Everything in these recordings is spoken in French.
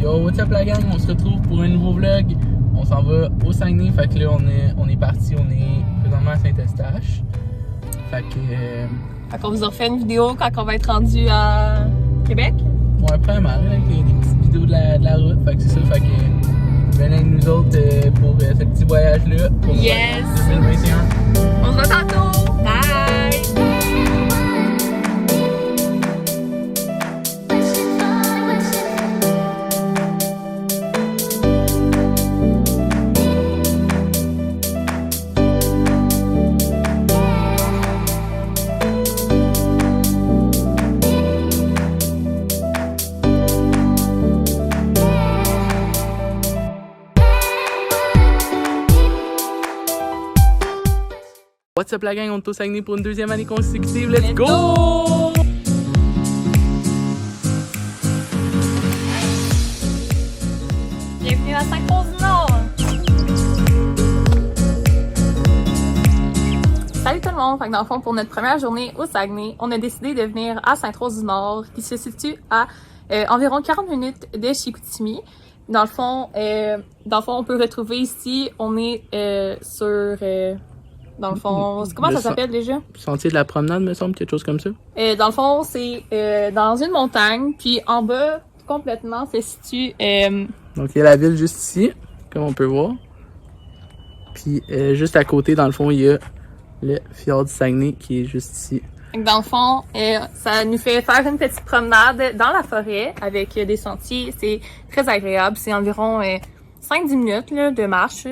Yo, what's up la gang? On se retrouve pour un nouveau vlog. On s'en va au Saguenay. Fait que là, on est parti. On est présentement à Saint-Eustache. Fait qu'on vous a refait une vidéo quand on va être rendu à Québec. Ouais, pas mal. Avec des petites vidéos de la route. Fait que c'est ça. Fait que venez avec nous autres pour ce petit voyage-là. Pour Yes! 2021. On se voit tantôt! Bye! What's up la gang? On est au Saguenay pour une deuxième année consécutive. Let's go! Bienvenue à Saint-Rose-du-Nord! Salut tout le monde! Fait que dans le fond, pour notre première journée au Saguenay, on a décidé de venir à Sainte-Rose-du-Nord, qui se situe à environ 40 minutes de Chicoutimi. Dans le fond, on peut retrouver ici, on est sur... dans le fond, comment ça s'appelle déjà? Sentier de la promenade, me semble, quelque chose comme ça. Dans le fond, c'est dans une montagne, puis en bas, complètement, se situe... Donc, il y a la ville juste ici, comme on peut voir. Puis, juste à côté, dans le fond, il y a le fjord du Saguenay qui est juste ici. Dans le fond, ça nous fait faire une petite promenade dans la forêt avec des sentiers. C'est très agréable. C'est environ 5-10 minutes là, de marche.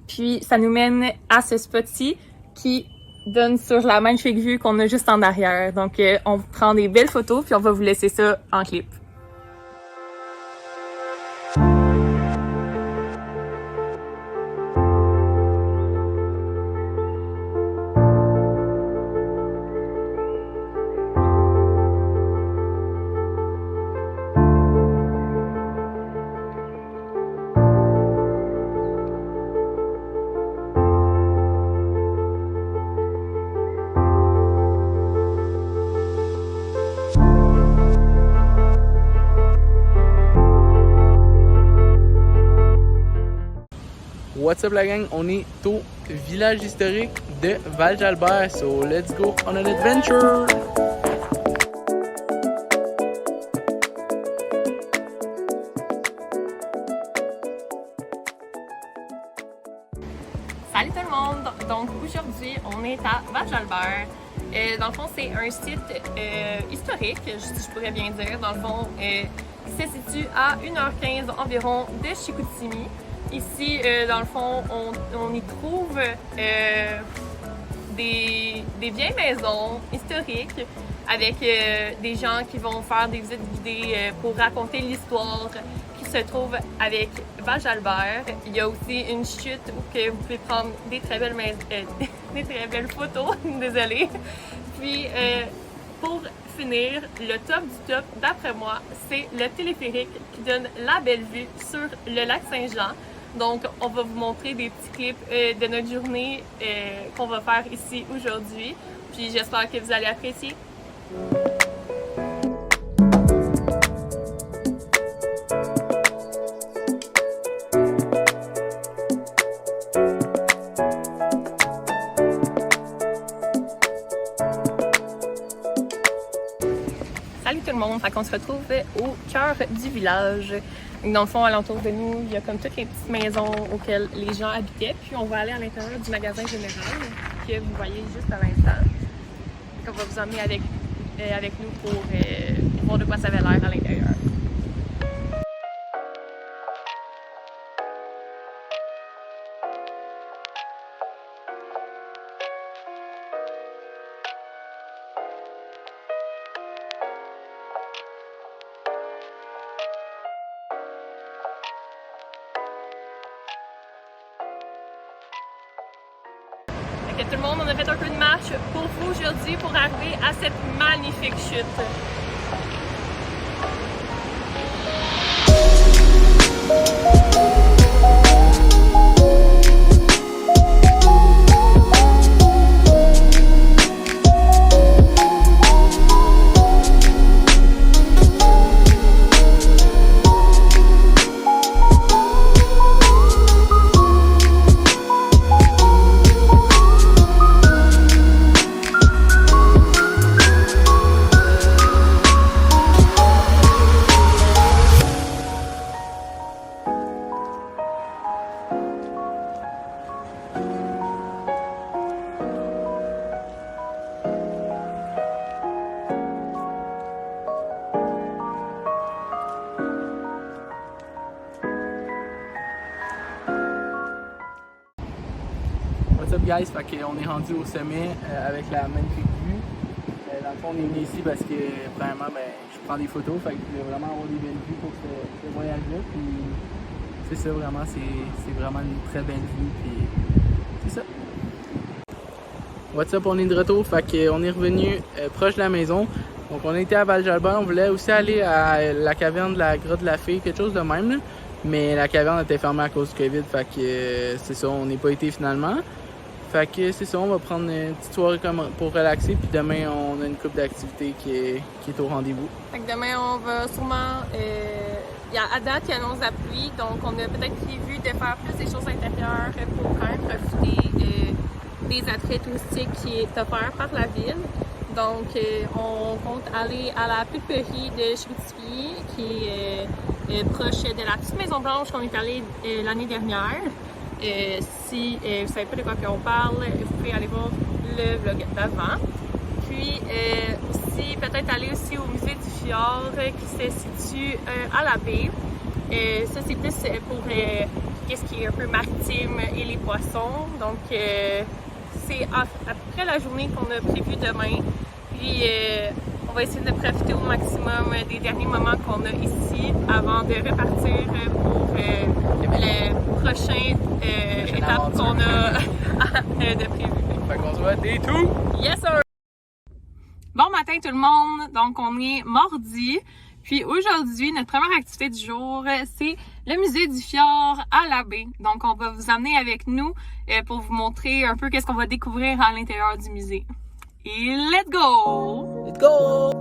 Puis, ça nous mène à ce spot-ci qui donne sur la magnifique vue qu'on a juste en arrière. Donc, on prend des belles photos, puis on va vous laisser ça en clip. What's up la gang? On est au village historique de Val-Jalbert. So let's go on an adventure! Salut tout le monde! Donc aujourd'hui, on est à Val-Jalbert. Dans le fond, c'est un site historique, je pourrais bien dire. Dans le fond, qui se situe à 1h15 environ de Chicoutimi. Ici, dans le fond, on y trouve des vieilles maisons historiques avec des gens qui vont faire des visites guidées pour raconter l'histoire qui se trouve avec Val-Jalbert. Il y a aussi une chute où que vous pouvez prendre des très belles, des très belles photos. Désolée. Puis, pour finir, le top du top, d'après moi, c'est le téléphérique qui donne la belle vue sur le lac Saint-Jean. Donc, on va vous montrer des petits clips de notre journée qu'on va faire ici aujourd'hui. Puis, j'espère que vous allez apprécier. Salut tout le monde! Fait qu'on se retrouve au cœur du village. Dans le fond, alentour de nous, il y a comme toutes les petites maisons auxquelles les gens habitaient. Puis on va aller à l'intérieur du magasin général que vous voyez juste à l'instant. On va vous emmener avec nous pour voir de quoi ça avait l'air à l'intérieur. Fait que tout le monde, on a fait un peu de marche pour vous aujourd'hui pour arriver à cette magnifique chute. guys? Fait qu'on est rendu au sommet avec la magnifique vue. Dans le fond, on est venu ici parce que, premièrement, je prends des photos. Fait que je voulais vraiment avoir des belles vues pour ce voyage-là. Puis c'est ça, vraiment, c'est vraiment une très belle vue. Puis c'est ça. What's up, on est de retour. Fait qu'on est revenu proche de la maison. Donc on a été à Val-Jalbert. On voulait aussi aller à la caverne de la Grotte de la Fée, quelque chose de même, là. Mais la caverne était fermée à cause du COVID. Fait que c'est ça, on n'est pas été finalement. Fait que c'est ça, on va prendre une petite soirée pour relaxer. Puis demain, on a une couple d'activités qui est au rendez-vous. Fait que demain, on va sûrement... Il y a à date qui annonce la pluie. Donc on a peut-être prévu de faire plus des choses intérieures pour quand même profiter des attraits touristiques qui est offert par la ville. Donc, on compte aller à la pulperie de Chicoutimi, qui est proche de la petite Maison Blanche qu'on est allé l'année dernière. Si vous ne savez pas de quoi on parle, vous pouvez aller voir le vlog d'avant. Puis, aussi, peut-être aller aussi au musée du fjord qui se situe à la baie. Ça, c'est plus pour qu'est-ce qui est un peu maritime et les poissons. Donc, c'est après la journée qu'on a prévu demain. Puis on va essayer de profiter au maximum des derniers moments qu'on a ici avant de repartir pour le prochain étape qu'on a de prévu. Fait qu'on se voit des tout! Yes sir! Bon matin tout le monde! Donc on est mardi. Puis aujourd'hui, notre première activité du jour, c'est le musée du fjord à la baie. Donc, on va vous amener avec nous pour vous montrer un peu qu'est-ce qu'on va découvrir à l'intérieur du musée. Et let's go! Let's go!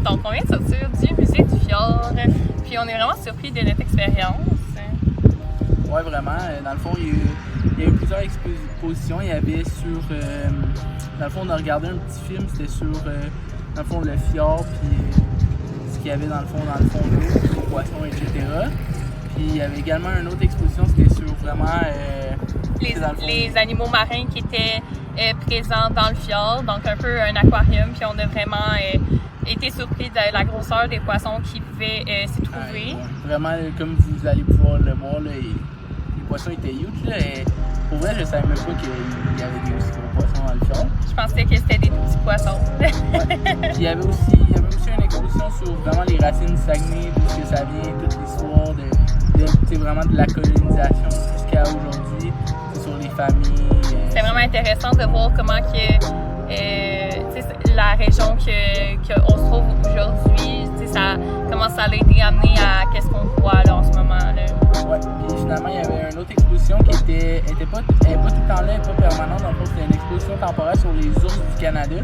Donc, on vient de sortir du musée du fjord, puis on est vraiment surpris de notre expérience. Ouais, vraiment. Dans le fond, il y a eu plusieurs expositions. Il y avait sur... dans le fond, on a regardé un petit film, c'était sur, dans le fond, le fjord, puis ce qu'il y avait dans le fond de l'eau, les poissons, etc. Puis il y avait également une autre exposition, c'était sur vraiment... les animaux marins qui étaient présents dans le fjord, donc un peu un aquarium, puis on a vraiment été surpris de la grosseur des poissons qui pouvaient s'y trouver. Ouais, vraiment, comme vous allez pouvoir le voir, là, les poissons étaient huge. Là, et pour vrai, je savais même pas qu'il y avait des aussi gros poissons dans le fjord. Je pensais que c'était des petits poissons. Ouais. Puis il y avait aussi une exposition sur vraiment les racines du Saguenay, d'où que ça vient, toute l'histoire de vraiment de la colonisation jusqu'à aujourd'hui, sur les familles. C'est vraiment intéressant de voir comment la région qu'on se trouve aujourd'hui, comment ça a été amené à qu'est-ce qu'on voit là, en ce moment. Oui, puis finalement, il y avait une autre exposition qui était pas tout le temps là, elle n'est pas permanente. Donc, c'était une exposition temporaire sur les ours du Canada.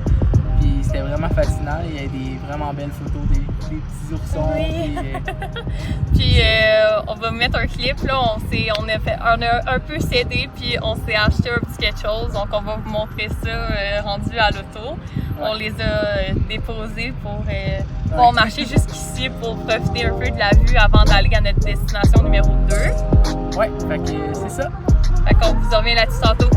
Puis c'était vraiment fascinant. Il y a des vraiment belles photos des petits oursons. Oui. Puis on va mettre un clip. Là, on a un peu cédé, puis on s'est acheté un petit quelque chose. Donc on va vous montrer ça rendu à l'auto. Ouais. On les a déposés pour marcher jusqu'ici pour profiter un peu de la vue avant d'aller à notre destination numéro 2. Ouais, fait que c'est ça. Fait qu'on vous revient là-dessus tantôt.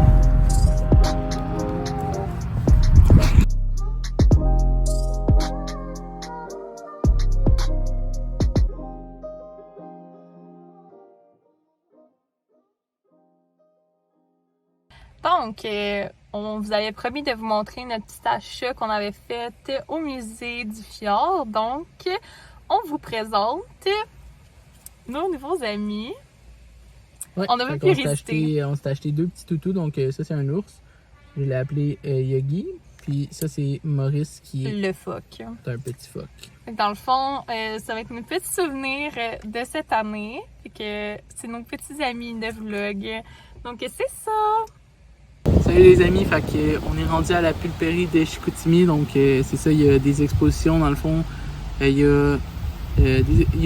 Donc, on vous avait promis de vous montrer notre petit achat qu'on avait fait au musée du fjord. Donc, on vous présente nos nouveaux amis. Ouais, on s'est acheté 2 petits toutous. Donc, ça, c'est un ours. Je l'ai appelé Yogi. Puis ça, c'est Maurice qui est Le phoque. un petit phoque. Dans le fond, ça va être nos petits souvenirs de cette année. Fait que c'est nos petits amis de vlog. Donc c'est ça! Salut les amis, fait que, on est rendu à la pulperie de Chicoutimi. Donc c'est ça, il y a des expositions dans le fond. Il y a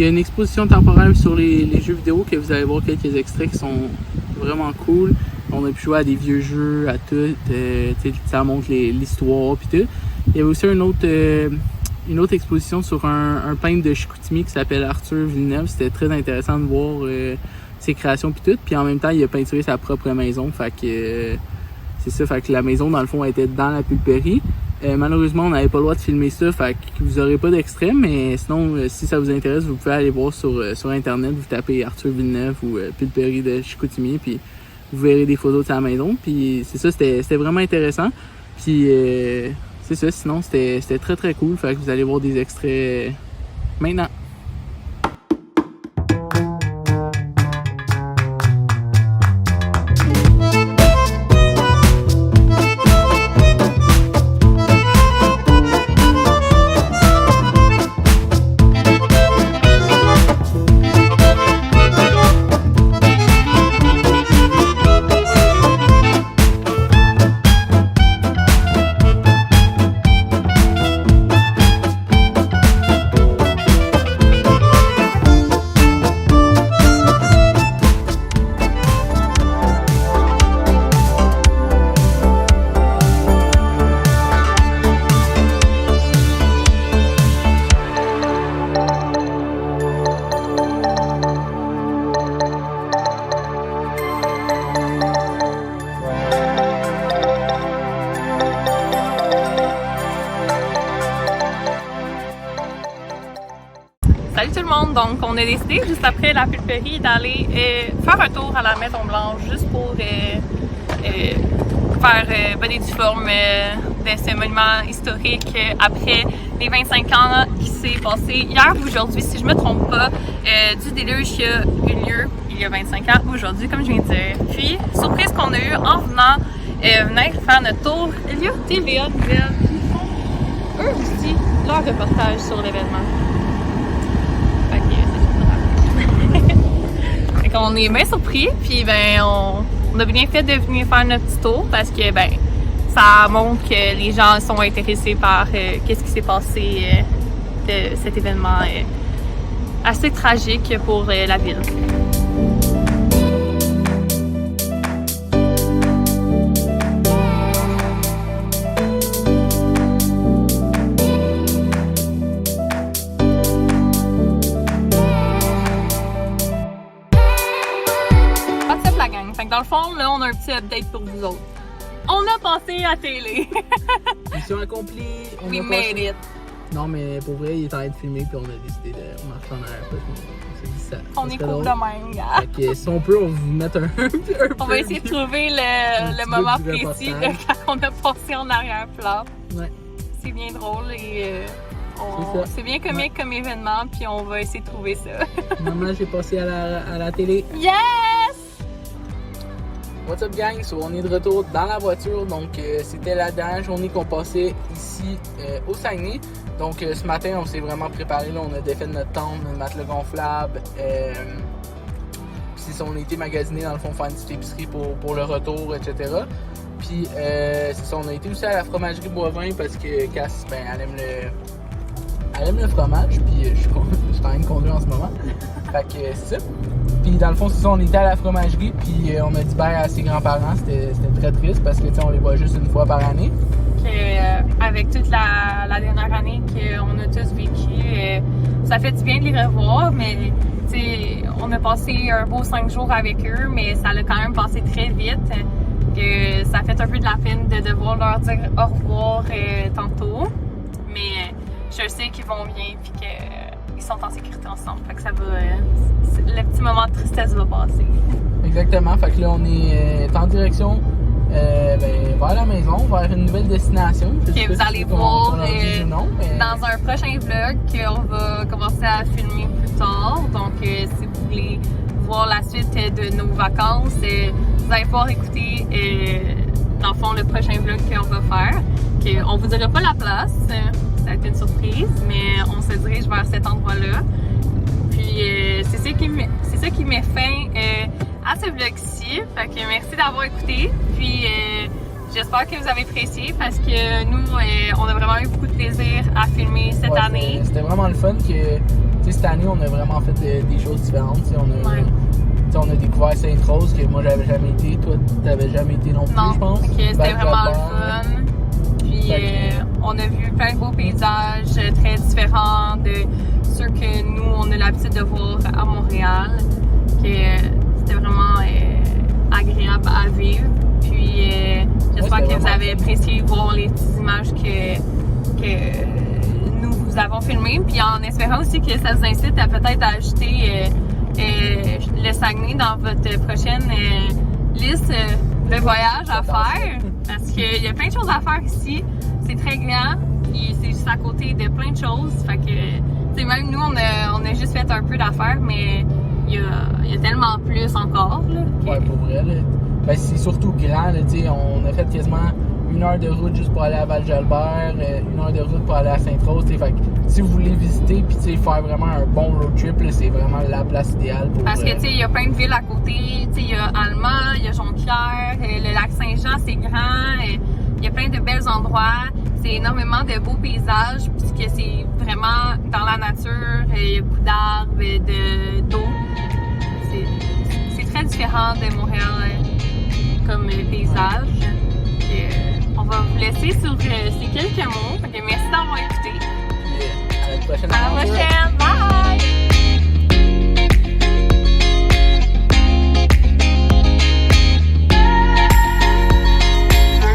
une exposition temporaire sur les jeux vidéo que vous allez voir quelques extraits qui sont vraiment cool. On a pu jouer à des vieux jeux, à tout. Ça montre l'histoire puis tout. Il y avait aussi une autre exposition sur un peintre de Chicoutimi qui s'appelle Arthur Villeneuve. C'était très intéressant de voir ses créations puis tout. Puis en même temps, il a peinturé sa propre maison. Fait que c'est ça, fait que la maison dans le fond était dans la pulperie. Malheureusement, on n'avait pas le droit de filmer ça, fait que vous n'aurez pas d'extrait, mais sinon, si ça vous intéresse, vous pouvez aller voir sur Internet, vous tapez Arthur Villeneuve ou Pulperie de Chicoutimi, puis vous verrez des photos de sa maison. Puis c'est ça, c'était vraiment intéressant. Puis c'est ça, sinon c'était très très cool, fait que vous allez voir des extraits maintenant. Salut tout le monde! Donc, on a décidé juste après la pulperie d'aller faire un tour à la Maison Blanche juste pour faire bonne du forme de ce monument historique après les 25 ans qui s'est passé hier ou aujourd'hui, si je me trompe pas, du déluge qui a eu lieu il y a 25 ans aujourd'hui, comme je viens de dire. Puis, surprise qu'on a eue en venant venir faire notre tour, il y a TVA Nouvelle qui font eux aussi leur reportage sur l'événement. Fait qu'on est bien surpris, puis ben on a bien fait de venir faire notre petit tour parce que ben ça montre que les gens sont intéressés par qu'est-ce qui s'est passé de cet événement assez tragique pour la ville. Dans le fond, là, on a un petit update pour vous autres. On a passé à la télé. Mission accomplie. We made it. Non, mais pour vrai, il est en train de filmer, puis on a décidé de marcher en arrière. On s'est dit ça. On est cool de même, gars. Fait que, si on peut, on va vous mettre un on va essayer de trouver le moment précis quand on a passé en arrière-plan. Ouais. C'est bien drôle et c'est bien comique comme événement, puis on va essayer de trouver ça. Maman, j'ai passé à la télé. Yes! What's up gang? So, on est de retour dans la voiture, donc c'était la dernière journée qu'on passait ici au Saguenay. Donc ce matin on s'est vraiment préparé, là, on a défait notre tente, notre matelas gonflable. Puis on a été magasiné dans le fond faire une petite épicerie pour le retour, etc. Puis c'est ça, on a été aussi à la fromagerie Boivin parce que Cass, ben, elle aime le fromage, puis je suis en train de conduire en ce moment. Fait que c'est ça. Puis dans le fond, c'est ça, on était à la fromagerie, puis on a dit bye à ses grands-parents. C'était très triste parce que on les voit juste une fois par année. Avec toute la dernière année qu'on a tous vécu, ça fait du bien de les revoir, mais on a passé un beau 5 jours avec eux, mais ça a quand même passé très vite. Que ça fait un peu de la peine de devoir leur dire au revoir tantôt. Mais je sais qu'ils vont bien et qu'ils sont en sécurité ensemble. Fait que ça va. Le petit moment de tristesse va passer. Exactement. Fait que là, on est en direction vers la maison, vers une nouvelle destination. Que vous allez voir mais... dans un prochain vlog qu'on va commencer à filmer plus tard. Donc, si vous voulez voir la suite de nos vacances, vous allez pouvoir écouter dans le fond le prochain vlog qu'on va faire. On vous dira pas la place, ça a été une surprise, mais on se dirige vers cet endroit-là. Puis c'est ça qui met fin à ce vlog-ci. Fait que merci d'avoir écouté. Puis j'espère que vous avez apprécié parce que nous, on a vraiment eu beaucoup de plaisir à filmer cette année. C'était vraiment le fun que cette année, on a vraiment fait des choses différentes. On a découvert Sainte-Rose que moi j'avais jamais été, toi t'avais jamais été non plus, je pense. C'était vraiment le fun. Puis on a vu plein de beaux paysages très différents de ceux que nous on a l'habitude de voir à Montréal. C'était vraiment agréable à vivre. Puis j'espère que vous avez apprécié voir les petites images que nous vous avons filmées. Puis en espérant aussi que ça vous incite à peut-être ajouter le Saguenay dans votre prochaine liste de voyages à faire. Parce qu'il y a plein de choses à faire ici. C'est très grand. Puis c'est juste à côté de plein de choses. Fait que, même nous, on a juste fait un peu d'affaires, mais il y a tellement plus encore. Là, ouais, pour vrai. Là. Ben, c'est surtout grand. Là, on a fait quasiment 1 heure de route juste pour aller à Val-Jalbert, 1 heure de route pour aller à Sainte-Rose. Fait que si vous voulez visiter puis faire vraiment un bon road trip, c'est vraiment la place idéale pour. Parce que il y a plein de villes à côté. Il y a Alma, il y a Jonquière, le lac Saint-Jean, c'est grand. Il y a plein de belles endroits. C'est énormément de beaux paysages puisque c'est vraiment dans la nature. Il y a beaucoup d'arbres, d'eau. C'est très différent de Montréal comme paysage. On va vous laisser sur ces quelques mots. Merci d'avoir écouté. À la prochaine. À la prochaine. Bye!